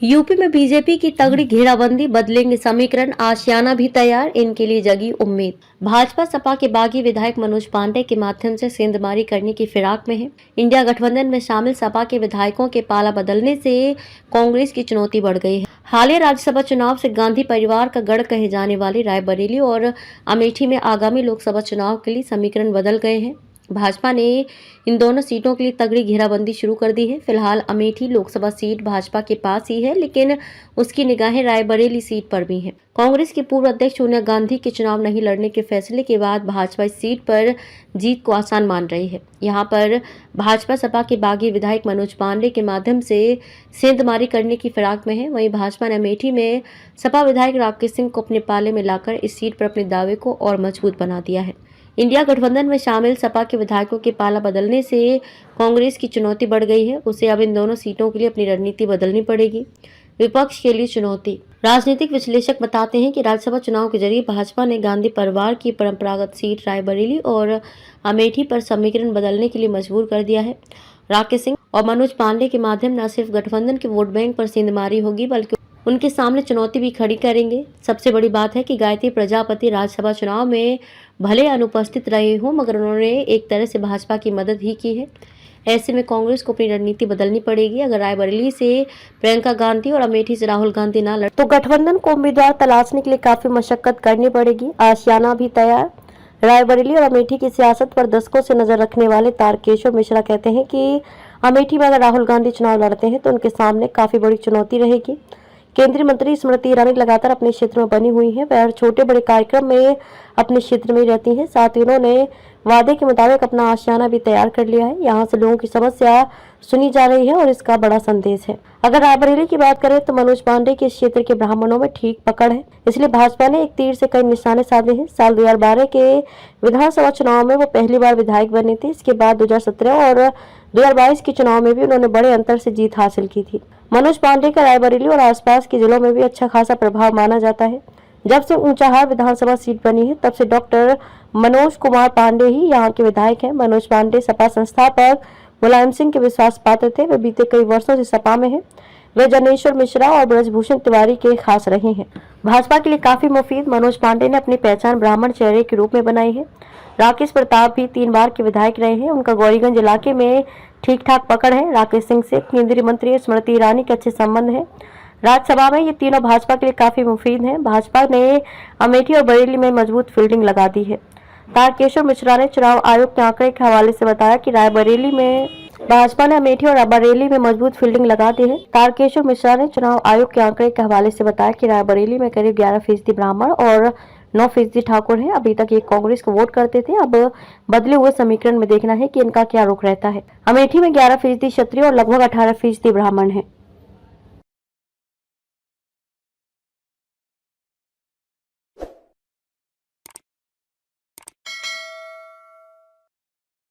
UP में BJP की तगड़ी घेराबंदी, बदलेंगे समीकरण, आशियाना भी तैयार, इनके लिए जगी उम्मीद। भाजपा सपा के बागी विधायक मनोज पांडे के माध्यम से सेंधमारी करने की फिराक में है। इंडिया गठबंधन में शामिल सपा के विधायकों के पाला बदलने से कांग्रेस की चुनौती बढ़ गई है। हालिया राज्यसभा चुनाव से गांधी परिवार का गढ़ कहे जाने वाली रायबरेली और अमेठी में आगामी लोकसभा चुनाव के लिए समीकरण बदल गए हैं। भाजपा ने इन दोनों सीटों के लिए तगड़ी घेराबंदी शुरू कर दी है। फिलहाल अमेठी लोकसभा सीट भाजपा के पास ही है, लेकिन उसकी निगाहें रायबरेली सीट पर भी हैं। कांग्रेस के पूर्व अध्यक्ष सोनिया गांधी के चुनाव नहीं लड़ने के फैसले के बाद भाजपा इस सीट पर जीत को आसान मान रही है। यहां पर भाजपा सपा के बागी विधायक मनोज पांडे के माध्यम से सेंधमारी करने की फिराक में है। वहीं भाजपा ने अमेठी में सपा विधायक राकेश सिंह को अपने पाले में लाकर इस सीट पर अपने दावे को और मजबूत बना दिया है। इंडिया गठबंधन में शामिल सपा के विधायकों के पाला बदलने से कांग्रेस की चुनौती बढ़ गई है। उसे अब इन दोनों सीटों के लिए अपनी रणनीति बदलनी पड़ेगी। विपक्ष के लिए चुनौती। राजनीतिक विश्लेषक बताते हैं कि राज्यसभा चुनाव के जरिए भाजपा ने गांधी परिवार की परंपरागत सीट रायबरेली और अमेठी पर समीकरण बदलने के लिए मजबूर कर दिया है। राकेश सिंह और मनोज पांडे के माध्यम न सिर्फ गठबंधन के वोट बैंक पर सेंधमारी होगी, बल्कि उनके सामने चुनौती भी खड़ी करेंगे। सबसे बड़ी बात है कि गायत्री प्रजापति राज्यसभा चुनाव में भले अनुपस्थित रहे हों, मगर उन्होंने एक तरह से भाजपा की मदद ही की है। ऐसे में कांग्रेस को अपनी रणनीति बदलनी पड़ेगी। अगर रायबरेली से प्रियंका गांधी और अमेठी से राहुल गांधी ना लड़े तो गठबंधन को उम्मीदवार तलाशने के लिए काफी मशक्कत करनी पड़ेगी। आशियाना भी तैयार। रायबरेली और अमेठी की सियासत पर दशकों से नजर रखने वाले तारकेश्वर मिश्रा कहते हैं कि अमेठी में अगर राहुल गांधी चुनाव लड़ते हैं तो उनके सामने काफी बड़ी चुनौती रहेगी। केंद्रीय मंत्री स्मृति ईरानी लगातार अपने क्षेत्र में बनी हुई हैं। वह हर छोटे बड़े कार्यक्रम में अपने क्षेत्र में रहती हैं। साथ ही उन्होंने वादे के मुताबिक अपना आशियाना भी तैयार कर लिया है। यहाँ से लोगों की समस्या सुनी जा रही है और इसका बड़ा संदेश है। अगर रायबरेली की बात करें तो मनोज पांडे के क्षेत्र के ब्राह्मणों में ठीक पकड़ है, इसलिए भाजपा ने एक तीर से कई निशाने साधे हैं। साल 2012 के विधानसभा चुनाव में वो पहली बार विधायक बने थे। इसके बाद 2017 और 2022 के चुनाव में भी उन्होंने बड़े अंतर से जीत हासिल की थी। मनोज पांडे का रायबरेली और आसपास के जिलों में भी अच्छा खासा प्रभाव माना जाता है। जब से ऊंचाहार विधानसभा सीट बनी है तब से डॉक्टर मनोज कुमार पांडे ही यहाँ के विधायक हैं। मनोज पांडे सपा संस्थापक मुलायम सिंह के विश्वास पात्र थे। वे बीते कई वर्षों से सपा में हैं। वे जनेश्वर मिश्रा और ब्रजभूषण तिवारी के खास रहे हैं। भाजपा के लिए काफी मुफीद मनोज पांडे ने अपनी पहचान ब्राह्मण चेहरे के रूप में बनाई है। राकेश प्रताप भी 3 बार के विधायक रहे हैं। उनका गौरीगंज इलाके में ठीक ठाक पकड़ है। राकेश सिंह से केंद्रीय मंत्री स्मृति ईरानी के अच्छे संबंध हैं। राज्यसभा में ये तीनों भाजपा के लिए काफी मुफीद हैं। भाजपा ने अमेठी और बरेली में मजबूत फील्डिंग लगा दी है। तारकेश्वर मिश्रा ने चुनाव आयोग के आंकड़े के हवाले से बताया कि रायबरेली में भाजपा ने अमेठी और बरेली में मजबूत फील्डिंग लगा दी है। तारकेश्वर मिश्रा ने चुनाव आयोग के आंकड़े के हवाले से बताया कि रायबरेली में करीब 11% ब्राह्मण और 9% ठाकुर हैं। अभी तक ये कांग्रेस को वोट करते थे। अब बदले हुए समीकरण में देखना है कि इनका क्या रुख रहता है। अमेठी में 11% क्षत्रिय और लगभग 18% ब्राह्मण है।